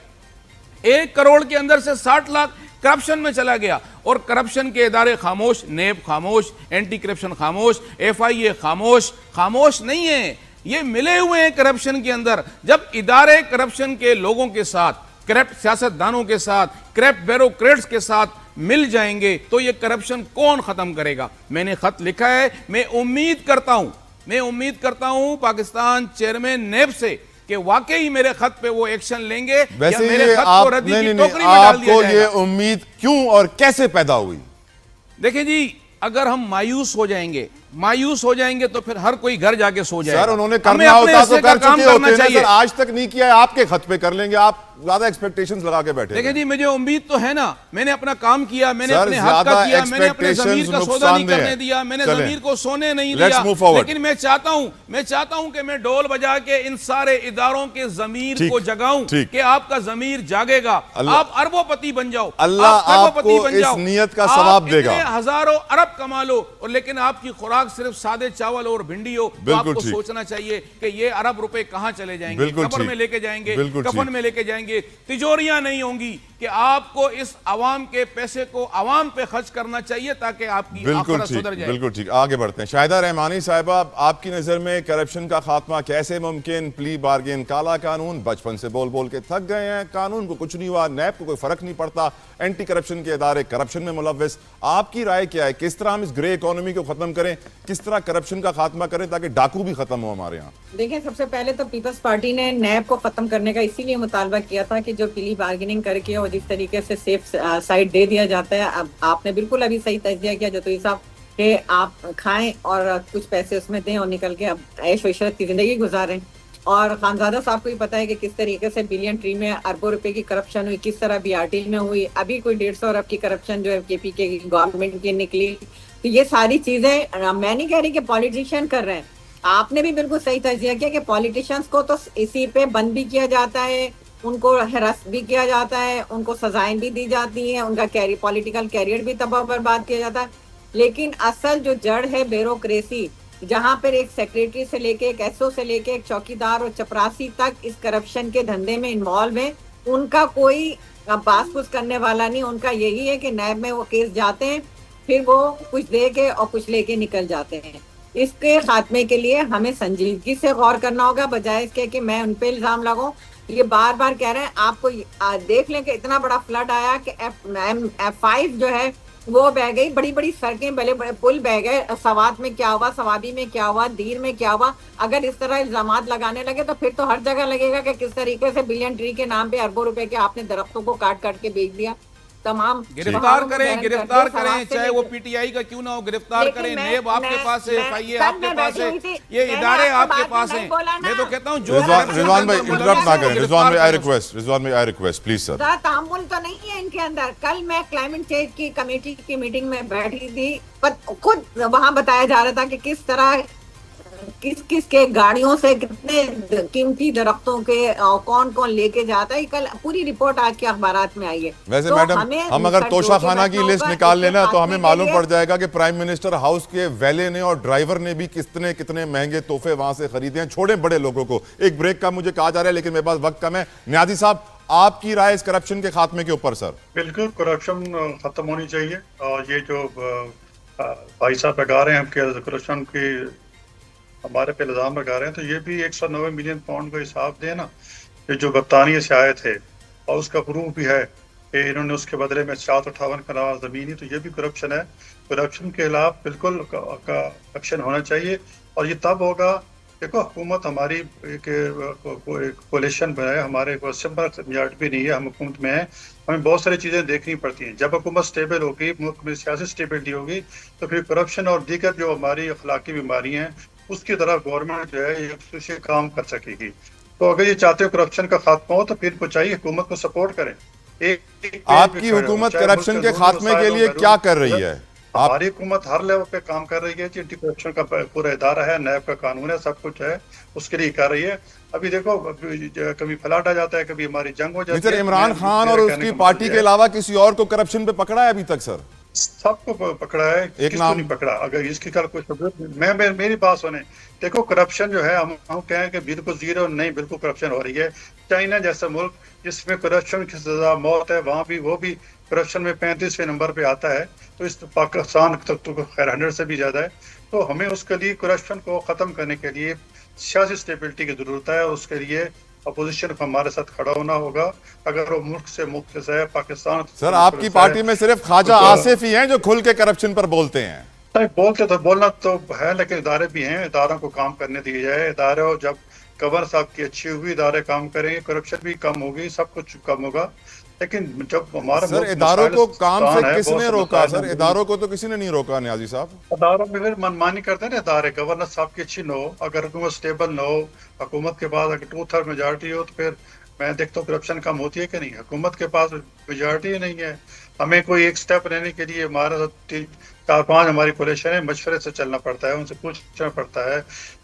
1 کروڑ کے اندر سے 60 لاکھ کرپشن میں چلا گیا. اور کرپشن کے ادارے خاموش, نیب خاموش, اینٹی کرپشن خاموش, FIA خاموش. خاموش نہیں ہے, یہ ملے ہوئے ہیں کرپشن کے اندر. جب ادارے کرپشن کے لوگوں کے ساتھ, کرپٹ سیاستدانوں کے ساتھ, کرپٹ بیوروکریٹس کے ساتھ مل جائیں گے تو یہ کرپشن کون ختم کرے گا؟ میں نے خط لکھا ہے, میں امید کرتا ہوں پاکستان چیئرمین نیب سے کہ واقعی میرے خط پہ وہ ایکشن لیں گے, یا میرے خط کو ردی کی ٹوکری میں ڈال دیا جائے گا. یہ امید کیوں اور کیسے پیدا ہوئی؟ دیکھیں جی, اگر ہم مایوس ہو جائیں گے تو پھر ہر کوئی گھر جا کے سو جائے گا. سر انہوں نے کرنا ہوتا تو کر چکے ہوتے ہیں, سر آج تک نہیں کیا ہے, آپ کے خط پہ کر لیں گے. آپ زیادہ ایکسپیکٹیشنز لگا کے بیٹھے. دیکھیں جی, مجھے امید تو ہے نا, میں نے اپنا کام کیا, میں نے اپنے حق کا کیا, میں نے اپنے ضمیر کا سودا نہیں کرنے دیا, میں نے ضمیر کو سونے نہیں دیا. لیکن میں چاہتا ہوں کہ میں ڈول بجا کے ان سارے اداروں کے ضمیر کو جگاؤں کہ آپ کا ضمیر جاگے گا, آپ اربوں پتی بن جاؤ, اللہ آپ کو اس نیت کا ثواب دے گا. ہزاروں ارب کما لو, اور لیکن آپ کی خوراک صرف سادے چاول اور بھنڈی ہو, تو آپ کو سوچنا چاہیے کہ یہ ارب روپے کہاں چلے جائیں گے؟ قبر میں لے کے جائیں گے, کفن میں لے کے جائیں گے, تجوریاں نہیں ہوں گی. کہ آپ کو اس عوام کے پیسے کو عوام پہ خرچ کرنا چاہیے تاکہ آپ کی آخرت سدھر جائے. بالکل ٹھیک, آگے بڑھتے ہیں. شاہدہ رحمانی صاحبہ, آپ کی نظر میں کرپشن کا خاتمہ کیسے ممکن؟ پلی بارگین, کالا قانون, بچپن سے بول بول کے تھک گئے ہیں, قانون کو کچھ نہیں ہوا, نیب کو کوئی فرق نہیں پڑتا, اینٹی کرپشن کے ادارے کرپشن میں ملوث. آپ کی رائے کیا ہے, کس طرح ہم اس گرے اکانومی کو ختم کریں, کس طرح کرپشن کا خاتمہ کریں تاکہ ڈاکو بھی ختم ہو ہمارے یہاں؟ دیکھیں, سب سے پہلے تو پیپلز پارٹی نے نیب کو ختم کرنے کا اسی لیے مطالبہ کیا تھا کہ جو پلی بارگیننگ کر کے اور جس طریقے سے سیف سائٹ دے دیا جاتا ہے, اب آپ نے بالکل ابھی صحیح تجزیہ کیا جوتئی صاحب, کہ آپ کھائیں اور کچھ پیسے اس میں دیں اور نکل کے اب عیش و عشرت کی زندگی گزاریں. اور خانزادہ صاحب کو بھی پتا ہے کہ کس طریقے سے بلین ٹری میں اربوں روپے کی کرپشن ہوئی, کس طرح BRT میں ہوئی, ابھی کوئی 150 ارب کی کرپشن جو ہے KP کے گورنمنٹ کی نکلی. تو یہ ساری چیزیں میں نہیں کہہ رہی کہ پالیٹیشین کر رہے ہیں, آپ نے بھی بالکل صحیح تجزیہ کیا کہ پالیٹیشینز کو تو اسی پہ بند بھی کیا جاتا ہے, ان کو ہراس بھی کیا جاتا ہے, ان کو سزائیں بھی دی جاتی ہیں, ان کا پولیٹیکل کیریئر بھی تباہ برباد کیا جاتا ہے. لیکن اصل جو جڑ ہے بیوروکریسی, جہاں پر ایک سیکریٹری سے لے کے, ایک SO سے لے کے, ایک چوکیدار اور چپراسی تک اس کرپشن کے دھندے میں انوالو ہیں, ان کا کوئی باس پوس کرنے والا نہیں. ان کا یہی ہے کہ نیب میں وہ کیس جاتے ہیں, پھر وہ کچھ دے کے اور کچھ لے کے نکل جاتے ہیں. اس کے خاتمے کے لیے ہمیں سنجیدگی سے غور کرنا ہوگا, بجائے اس کے کہ میں ان پہ الزام لگاؤں. یہ بار بار کہہ رہے ہیں, آپ کو دیکھ لیں کہ اتنا بڑا فلڈ آیا کہ F5 جو ہے وہ بہ گئی, بڑی بڑی سڑکیں, بڑے بڑے پل بہ گئے. سوات میں کیا ہوا, سوابی میں کیا ہوا, دیر میں کیا ہوا. اگر اس طرح الزامات لگانے لگے تو پھر تو ہر جگہ لگے گا کہ کس طریقے سے بلین ٹری کے نام پہ اربوں روپے کے آپ نے درختوں کو کاٹ کاٹ کے بیچ دیا. تمام گرفتار کریں, چاہے وہ پی ٹی آئی کا کیوں نہ ہو, گرفتار کریں. نیب آپ کے پاس ہے, ایف آئی اے آپ کے پاس ہے, یہ ادارے آپ کے پاس ہیں. میں تو کہتا ہوں جو رضوان بھائی انٹرپٹ نہ کریں. رضوان بھائی آئی ریکویسٹ پلیز سر. تعامل تو نہیں ہے ان کے اندر. کل میں کلائمیٹ چینج کی کمیٹی کی میٹنگ میں بیٹھی تھی, خود وہاں بتایا جا رہا تھا کہ کس طرح کس کے گاڑیوں سے کتنے قیمتی درختوں کے کون کون لے کے جاتا ہے. کل پوری رپورٹ آج کے اخبارات میں آئی ہے. ویسے میڈم ہم اگر توشہ خانہ کی لسٹ نکال لینا تو ہمیں معلوم پڑ جائے گا کہ پرائم منسٹر ہاؤس کے ویلے نے اور ڈرائیور نے بھی کتنے مہنگے تحفے وہاں سے خریدے ہیں, چھوڑے بڑے لوگوں کو. ایک بریک کا مجھے کہا جا رہا ہے لیکن میرے پاس وقت کم ہے. نیازی صاحب آپ کی رائے اس کرپشن کے خاتمے کے اوپر سر. بالکل کرپشن ختم ہونی چاہیے. اور یہ جو بھائی صاحب لگا رہے ہیں کہ کرپشن کی ہمارے پہ الزام لگا رہے ہیں, تو یہ بھی 190 ملین پاؤنڈ کا حساب دے نا, یہ جو برطانیہ سے آئے تھے, اور اس کا پروف بھی ہے کہ انہوں نے اس کے بدلے میں 758 کنال زمینی, تو یہ بھی کرپشن ہے. کرپشن کے خلاف بالکل ایکشن ہونا چاہیے. اور یہ تب ہوگا, دیکھو حکومت ہماری ایک کولیشن میں ہے, ہمارے کو سمپل میجارٹی بھی نہیں ہے, ہم حکومت میں ہیں, ہمیں بہت ساری چیزیں دیکھنی پڑتی ہیں. جب حکومت سٹیبل ہوگی, ملک میں سیاسی سٹیبلٹی ہوگی, تو پھر کرپشن اور دیگر جو ہماری اخلاقی بیماریاں ہیں اس کی طرف گورنمنٹ جو ہے یہ کام کر سکے گی. تو اگر یہ چاہتے ہو کرپشن کا خاتمہ ہو تو پھر کو چاہیے حکومت کو سپورٹ کریں. آپ کی حکومت کرپشن کے خاتمے کے لیے کیا کر رہی ہے؟ ہماری حکومت ہر لیول پہ کام کر رہی ہے. اینٹی کرپشن کا پورا ادارہ ہے, نیب کا قانون ہے, سب کچھ ہے, اس کے لیے کر رہی ہے. ابھی دیکھو کبھی فلاٹ آ جاتا ہے, کبھی ہماری جنگ ہو جاتی ہے. سر عمران خان اور اس کی پارٹی کے علاوہ کسی اور کو کرپشن پہ پکڑا ہے ابھی تک سر؟ سب کو پکڑا ہے, کس کو نہیں پکڑا. اگر اس کی کوئی ثبوت, میری بات سنیں, دیکھو کرپشن جو ہے ہم کہیں کہ بالکل زیرو نہیں, بالکل کرپشن ہو رہی ہے. چائنا جیسا ملک جس میں کرپشن کی سزا موت ہے, وہاں بھی وہ بھی کرپشن میں 35ویں نمبر پہ آتا ہے. تو اس پاکستان تک تو خیر 100 سے بھی زیادہ ہے. تو ہمیں اس کے لیے کرپشن کو ختم کرنے کے لیے سیاسی اسٹیبلٹی کی ضرورت ہے. اس کے لیے اپوزیشن کو ہمارے ساتھ کھڑا ہونا ہوگا. اگر وہ ملک سے مخلص ہے, پاکستان سر آپ کی پارٹی میں صرف خواجہ آصف ہی ہیں جو کھل کے کرپشن پر بولتے ہیں. بولتے تو بولنا تو ہے, لیکن ادارے بھی ہیں, اداروں کو کام کرنے دیے جائے. ادارے جب گورنر صاحب کی اچھی ہوئی, ادارے کام کریں گے, کرپشن بھی کم ہوگی, سب کچھ کم ہوگا. لیکن جب ہمارا سر اداروں کو کام سے کس نے روکا سر؟ اداروں کو تو کسی نے نہیں روکا نیازی صاحب. اداروں میں پھر منمانی کرتے ہیں نا ادارے. گورنر صاحب کی اچھی نہ ہو, اگر حکومت سٹیبل نہ ہو, حکومت کے پاس اگر 2/3 میجارٹی ہو, تو پھر میں دیکھتا ہوں کرپشن کم ہوتی ہے کہ نہیں. حکومت کے پاس میجارٹی نہیں ہے. ہمیں کوئی ایک سٹیپ لینے کے لیے ہمارا 4-5 ہماری کولیشن ہے, مشورے سے چلنا پڑتا ہے, ان سے پوچھنا پڑتا ہے.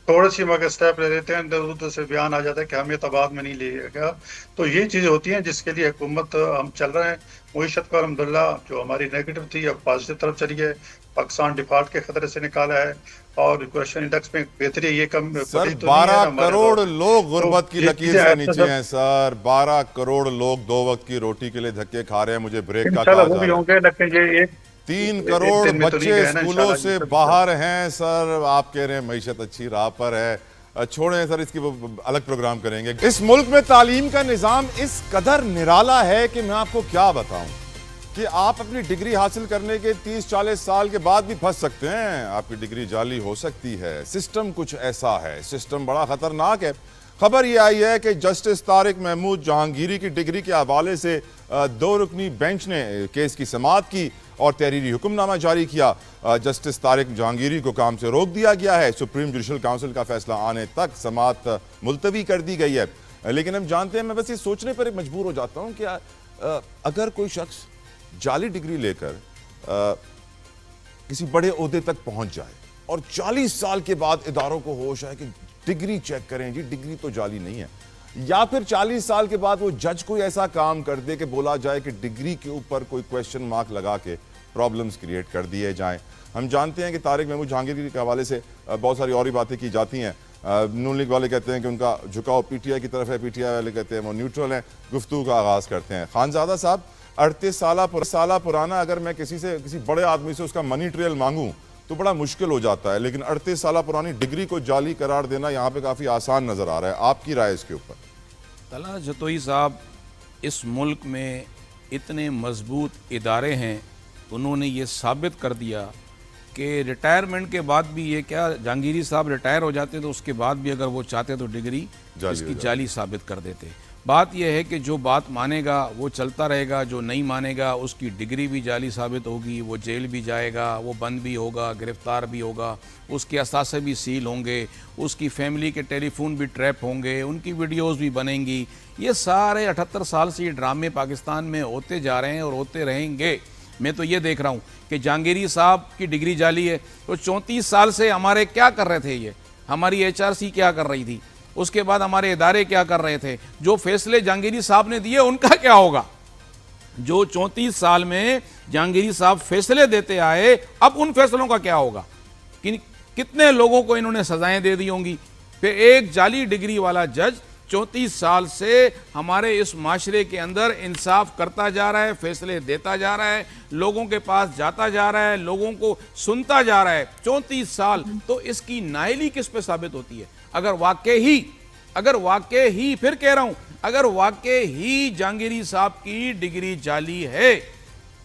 تھوڑی سی مگر سٹیپ لے لیتے ہیں, ادھر سے بیان آ جاتا ہے کہ ہمیں تباد میں نہیں لے گا. تو یہ چیزیں ہوتی ہیں جس کے لیے حکومت ہم چل رہے ہیں. معیشت کو الحمدللہ جو ہماری نیگیٹو تھی اب پازیٹیو طرف چلی ہے. پاکستان ڈیفالٹ کے خطرے سے نکالا ہے, اور کرپشن انڈیکس میں بہتری. یہ کم سر 12 کروڑ لوگ غربت کی لکیر سے نیچے ہیں سر. 12 کروڑ لوگ 2 وقت کی روٹی کے لیے دھکے کھا رہے ہیں. مجھے بریک کا کہا جا رہا ہے 3 کروڑ بچے اسکولوں سے باہر ہیں سر. آپ کہہ رہے ہیں معیشت اچھی راہ پر ہے. چھوڑیں سر, اس کی الگ پروگرام کریں گے. اس ملک میں تعلیم کا نظام اس قدر نرالا ہے کہ میں آپ کو کیا بتاؤں کہ آپ اپنی ڈگری حاصل کرنے کے 30-40 سال کے بعد بھی پھنس سکتے ہیں. آپ کی ڈگری جعلی ہو سکتی ہے. سسٹم کچھ ایسا ہے, سسٹم بڑا خطرناک ہے. خبر یہ آئی ہے کہ جسٹس طارق محمود جہانگیری کی ڈگری کے حوالے سے 2 رکنی بینچ نے کیس کی سماعت کی اور تحریری حکم نامہ جاری کیا. جسٹس طارق جہانگیری کو کام سے روک دیا گیا ہے. سپریم جوڈیشل کونسل کا فیصلہ آنے تک سماعت ملتوی کر دی گئی ہے. لیکن ہم جانتے ہیں, میں بس یہ سوچنے پر مجبور ہو جاتا ہوں کہ اگر کوئی شخص جعلی ڈگری لے کر کسی بڑے عہدے تک پہنچ جائے اور 40 سال کے بعد اداروں کو ہوش ہے کہ ڈگری چیک کریں, جی ڈگری تو جعلی نہیں ہے, یا پھر 40 سال کے بعد وہ جج کوئی ایسا کام کر دے کہ بولا جائے کہ ڈگری کے اوپر کوئی کویسچن مارک لگا کے پرابلمز کریٹ کر دیے جائیں. ہم جانتے ہیں کہ طارق محمود جہانگیری کے حوالے سے بہت ساری اور بھی باتیں کی جاتی ہیں. نون لیگ والے کہتے ہیں کہ ان کا جھکاؤ پی ٹی آئی کی طرف ہے, پی ٹی آئی والے کہتے ہیں وہ نیوٹرل ہیں. گفتگو کا آغاز کرتے ہیں. خانزادہ صاحب 38 سالہ پرانا اگر میں کسی بڑے آدمی سے اس کا منی ٹریل مانگوں تو بڑا مشکل ہو جاتا ہے, لیکن 38 سالہ پرانی ڈگری کو جعلی قرار دینا یہاں پہ کافی آسان نظر آ رہا ہے. آپ کی رائے اس کے اوپر؟ طلحہ جتوئی صاحب, اس ملک میں اتنے مضبوط ادارے ہیں انہوں نے یہ ثابت کر دیا کہ ریٹائرمنٹ کے بعد بھی یہ کیا جہانگیری صاحب ریٹائر ہو جاتے تو اس کے بعد بھی اگر وہ چاہتے تو ڈگری اس کی جعلی ثابت کر دیتے. بات یہ ہے کہ جو بات مانے گا وہ چلتا رہے گا, جو نہیں مانے گا اس کی ڈگری بھی جعلی ثابت ہوگی, وہ جیل بھی جائے گا, وہ بند بھی ہوگا, گرفتار بھی ہوگا, اس کے اثاثے بھی سیل ہوں گے, اس کی فیملی کے ٹیلی فون بھی ٹریپ ہوں گے, ان کی ویڈیوز بھی بنیں گی. یہ سارے 78 سال سے یہ ڈرامے پاکستان میں ہوتے جا رہے ہیں اور ہوتے رہیں گے. میں تو یہ دیکھ رہا ہوں کہ جہانگیری صاحب کی ڈگری جعلی ہے تو 34 سال سے ہمارے کیا کر رہے تھے, یہ ہماری HRC کیا کر رہی تھی, اس کے بعد ہمارے ادارے کیا کر رہے تھے, جو فیصلے جہانگیری صاحب نے دیے ان کا کیا ہوگا. جو 34 سال میں جہانگیری صاحب فیصلے دیتے آئے اب ان فیصلوں کا کیا ہوگا. کتنے لوگوں کو انہوں نے سزائیں دے دی ہوں گی. پھر ایک جعلی ڈگری والا جج 34 سال سے ہمارے اس معاشرے کے اندر انصاف کرتا جا رہا ہے, فیصلے دیتا جا رہا ہے, لوگوں کے پاس جاتا جا رہا ہے, لوگوں کو سنتا جا رہا ہے. 34 سال تو اس کی نااہلی کس پہ ثابت ہوتی ہے. اگر واقعی پھر کہہ رہا ہوں, اگر واقعی جہانگیری صاحب کی ڈگری جعلی ہے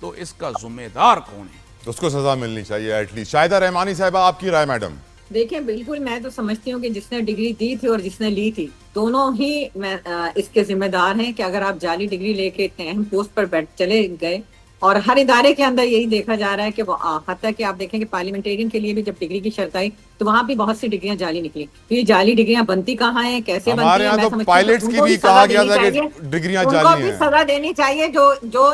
تو اس کا ذمہ دار کون ہے؟ اس کو سزا ملنی چاہیے ایٹ لیسٹ. شاہدہ رحمانی صاحبہ, آپ کی رائے میڈم؟ دیکھیں بالکل میں تو سمجھتی ہوں کہ جس نے ڈگری دی تھی اور جس نے لی تھی دونوں ہی اس کے ذمہ دار ہیں کہ اگر آپ جعلی ڈگری لے کے اتنے اہم پوسٹ پر چلے گئے, اور ہر ادارے کے اندر یہی دیکھا جا رہا ہے کہ حتیٰ کہ آپ دیکھیں کہ پارلیمنٹیرین کے لیے بھی جب ڈگری کی شرط آئی تو وہاں بھی بہت سی ڈگریاں جعلی نکلی. یہ جالی ڈگریاں بنتی کہاں ہیں, کیسے بنتی ہیں؟ ہمارے یہاں تو پائلٹس کی بھی کہا گیا تھا کہ ڈگریاں جعلی ہیں. ان کو بھی سزا دینی چاہیے جو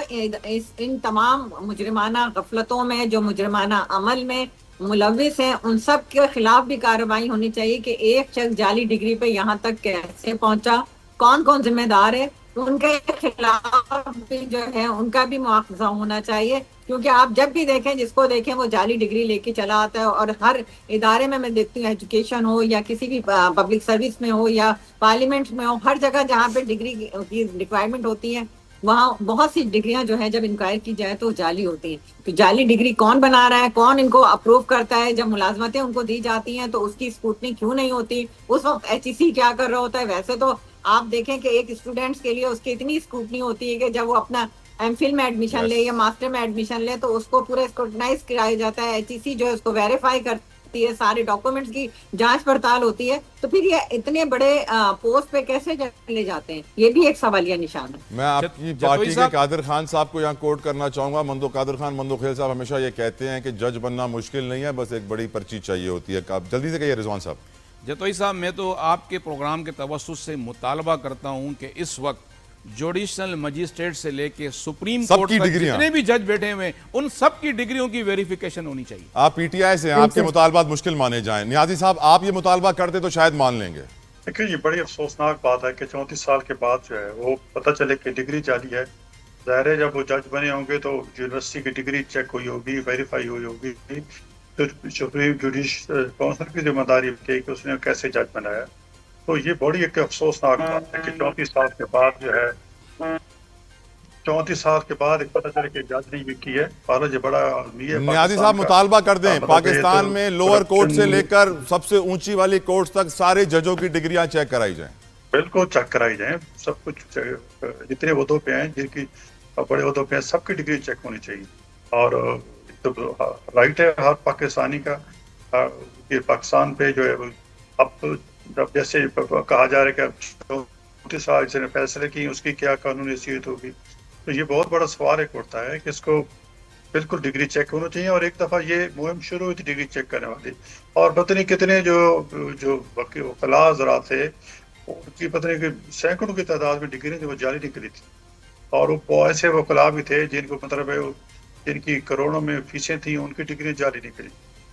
ان تمام مجرمانہ غفلتوں میں, جو مجرمانہ عمل میں ملوث ہیں, ان سب کے خلاف بھی کارروائی ہونی چاہیے کہ ایک شخص جعلی ڈگری پہ یہاں تک کیسے پہنچا, کون ذمہ دار ہے, ان کے خلاف بھی جو ہے ان کا بھی مواخذہ ہونا چاہیے. کیونکہ آپ جب بھی دیکھیں, جس کو دیکھیں وہ جعلی ڈگری لے کے چلا آتا ہے. اور ہر ادارے میں دیکھتی ہوں, ایجوکیشن ہو یا کسی بھی پبلک سروس میں ہو یا پارلیمنٹ میں ہو, ہر جگہ جہاں پہ ڈگری کی ریکوائرمنٹ ہوتی ہے وہاں بہت سی ڈگریاں جو ہیں جب انکوائر کی جائے تو جعلی ہوتی ہیں. تو جعلی ڈگری کون بنا رہا ہے, کون ان کو اپروو کرتا ہے, جب ملازمتیں ان کو دی جاتی ہیں تو اس کی اسکروٹنی کیوں نہیں ہوتی, اس وقت HEC کیا کر رہا ہوتا ہے. ویسے تو آپ دیکھیں کہ ایک اسٹوڈنٹس کے لیے اس کی اتنی اسکروٹنی ہوتی ہے کہ جب وہ اپنا MPhil میں ایڈمیشن لے یا ماسٹر میں ایڈمیشن لے تو اس کو پورا اسکروٹنائز کرایا جاتا ہے. HEC جو ہے اس کو ویریفائی کرتی ہے, سارے ڈاکومنٹس کی جانچ پڑتال ہوتی ہے. تو پھر یہ اتنے بڑے پوسٹ پہ کیسے لے جاتے ہیں, یہ بھی ایک سوالیہ نشان ہے. میں آپ کی پارٹی کے قادر خان صاحب کو یہاں کوٹ کرنا چاہوں گا. مندو قادر خان, مندو خیل صاحب ہمیشہ یہ کہتے ہیں کہ جج بننا مشکل نہیں ہے, بس ایک بڑی پرچی چاہیے ہوتی ہے. آپ جلدی سے کہیے رضوان صاحب. جتوئی صاحب, میں تو آپ کے پروگرام کے توسط سے مطالبہ کرتا ہوں کہ اس وقت جوڈیشنل مجسٹریٹ سے لے کے سپریم کورٹ تک جتنے بھی جج بیٹھے ہوئے ان سب کی ڈگریوں کی ویریفیکیشن ہونی چاہیے. آپ PTI سے ہیں, آپ کے مطالبات مشکل مانے جائیں. نیازی صاحب, آپ یہ مطالبہ کرتے تو شاید مان لیں گے. دیکھیں, یہ بڑی افسوسناک بات ہے کہ 34 سال کے بعد جو ہے وہ پتہ چلے کہ ڈگری جعلی ہے. ظاہر ہے جب وہ جج بنے ہوں گے تو یونیورسٹی کی ڈگری چیک ہوئی ہوگی, ویریفائی ہوئی ہوگی, تو سپریم جوڈیشل کونسل کی ذمہ داری تھی کہ اس نے کیسے جج بنایا. تو یہ بڑی ایک افسوسناک بات ہے کہ 34 سال کے بعد جو ہے 34 سال کے بعد ایک پتہ چلے کہ جج نے بھی کی ہے. حالانکہ یہ بڑا نیازی صاحب مطالبہ کر دیں, پاکستان میں لوور کورٹ سے لے کر سب سے اونچی والی کورٹ تک سارے ججوں کی ڈگریاں چیک کرائی جائیں. بالکل چیک کرائی جائیں, سب کچھ جتنے عہدوں پہ ہیں, جن کی بڑے عہدوں پہ ہیں, سب کی ڈگری چیک ہونی چاہیے. اور رائٹ ہے ہر پاکستانی کا کہ پاکستان پہ جو ہے اب جیسے کہا جا رہا ہے کہ 34 سال جس نے فیصلے کی اس کی کیا قانونی حیثیت ہوگی. تو یہ بہت بڑا سوال ایک اٹھتا ہے کہ اس کو بالکل ڈگری چیک ہونا چاہیے. اور ایک دفعہ یہ مہم شروع ہوئی تھی ڈگری چیک کرنے والی, اور پتہ نہیں کتنے جو وکلاء حضرات تھے ان کی پتہ نہیں کہ سینکڑوں کی تعداد میں ڈگری جو وہ جعلی نکلی تھی. اور وہ ایسے وکلاء بھی تھے جن کو مطلب ہے جن کی کروڑوں میں فیسیں تھیں, ان کی ڈگری جعلی نکلی.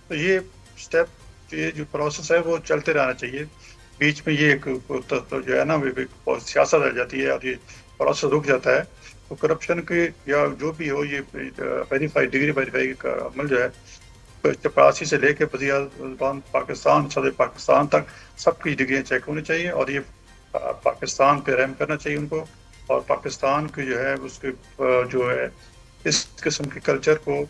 تو یہ اسٹیپ, یہ جو پروسیس ہے وہ چلتے رہنا چاہیے. بیچ میں یہ ایک جو ہے نا سیاست آ جاتی ہے اور یہ پروسیس رک جاتا ہے. تو کرپشن کے یا جو بھی ہو, یہ ڈگری ویریفائی کا عمل جو ہے 84 سے لے کے وزیر اعظم پاکستان, صدر پاکستان تک سب کی ڈگریاں چیک ہونی چاہیے. اور یہ پاکستان پہ رحم کرنا چاہیے ان کو, اور پاکستان کی جو ہے اس کے جو ہے اس قسم کے کلچر کو,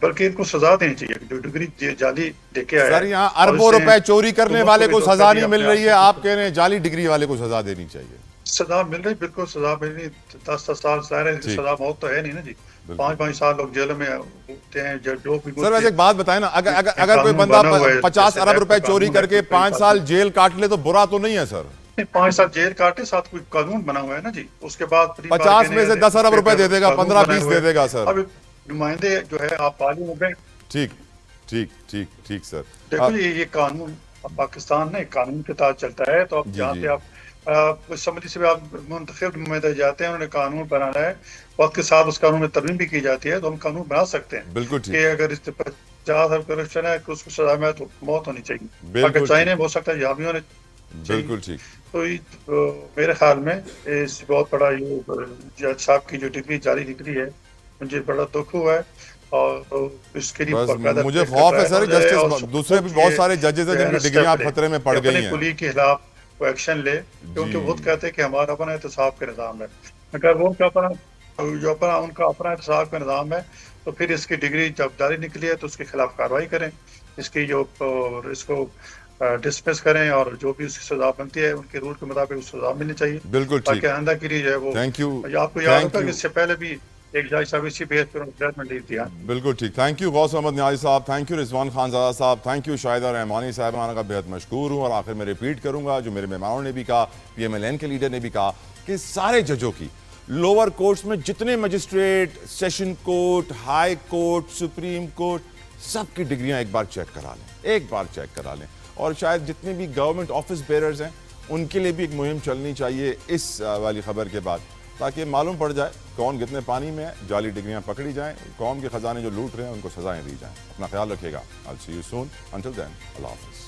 بلکہ ان کو سزا دینی چاہیے جو ڈگری جعلی لے کے آیا. سر یہاں اربوں روپے چوری کرنے والے کو سزا نہیں مل رہی ہے, آپ کہہ رہے ہیں جعلی ڈگری والے کو سزا دینی چاہیے. سزا مل رہی، بالکل سزا مل رہی، 10 سال ظاہر ہے ٹھیک۔ سزا موت تو ہے نہیں نا جی، 5 سال لوگ جیلوں میں ہوتے ہیں، جو بھی سر ویسے ایک بات بتائیں نا، اگر کوئی بندہ 50 ارب روپے چوری کر کے 5 سال جیل کاٹ لے تو برا تو نہیں ہے سر؟ 5 سال جیل کاٹے، ساتھ کوئی قانون بنا ہوا ہے نا جی، اس کے بعد 50 میں سے 10 ارب روپے دے دے گا، 15-20 دے دے گا سر۔ اب نمائندے جو ہے آپ پارلیمنٹ میں، ٹھیک ٹھیک ٹھیک ٹھیک سر۔ دیکھو یہ قانون پاکستان میں قانون کے تحت چلتا ہے، تو اب جہاں پہ آپ اسمبلی سے بھی آپ منتخب نمائندے جاتے ہیں، انہوں نے قانون بنانا ہے، وقت کے ساتھ اس قانون میں ترمیم بھی کی جاتی ہے، تو ہم قانون بنا سکتے ہیں بالکل ٹھیک، کہ اگر اس پہ 50 ارب کرپشن ہے کہ اس کو سزا میں تو موت ہونی چاہیے، بالکل اگر چاہیے ہو سکتا ہے یہاں بھی ہونے چاہیے۔ بالکل ٹھیک۔ تو میرے خیال میں اس بہت بڑا یہ جج صاحب کی جو ڈگری جاری نکلی ہے، مجھے بڑا دکھ ہوا ہے، اور اس کے لیے بس باقاعدہ مجھے خوف ہے سر، جسٹس دوسرے بھی بہت سارے ججز ہیں جن کی ڈگریاں خطرے میں پڑ گئی ہیں، کلی کے خلاف وہ ایکشن لے، کیونکہ وہ کہتے ہیں کہ ہمارا اپنا احتساب کا نظام ہے، اگر وہ ان کا اپنا احتساب کا نظام ہے تو پھر اس کی ڈگری جب جاری نکلی ہے تو اس کے خلاف کارروائی کریں، اس کی اس کو ڈسمس کریں، اور جو بھی اس کی سزا بنتی ہے ان کے رول کے مطابق اس سزا ملنی چاہیے، بالکل ٹھیک۔ تاکہ آئندہ کے لیے جو ہے وہ تھینک یو، آپ کو یاد ہوگا کہ اس سے پہلے بھی ایک جج صاحب اسی بیس پر ججمنٹ دی تھی۔ بالکل ٹھیک، تھینک یو غوث محمد نیازی صاحب، تھینک یو رضوان خان زادہ صاحب، تھینک یو شاہدہ رحمانی صاحبانہ کا بہت مشکور ہوں، اور آخر میں ریپیٹ کروں گا جو میرے مہمانوں نے بھی کہا، پی ایم ایل این کے لیڈر نے بھی کہا، کہ سارے ججوں کی لوور کورٹس میں جتنے magistrate, session court, high court, supreme court, سب کی ڈگریاں ایک بار چیک کرا لیں، ایک بار چیک کرا لیں، اور شاید جتنے بھی گورنمنٹ آفس بیررز ہیں ان کے لیے بھی ایک مہم چلنی چاہیے اس والی خبر کے بعد، تاکہ معلوم پڑ جائے کون کتنے پانی میں ہے، جعلی ڈگریاں پکڑی جائیں، قوم کے خزانے جو لوٹ رہے ہیں ان کو سزائیں دی جائیں۔ اپنا خیال رکھیے گا، I'll see you soon. Until then, اللہ حافظ۔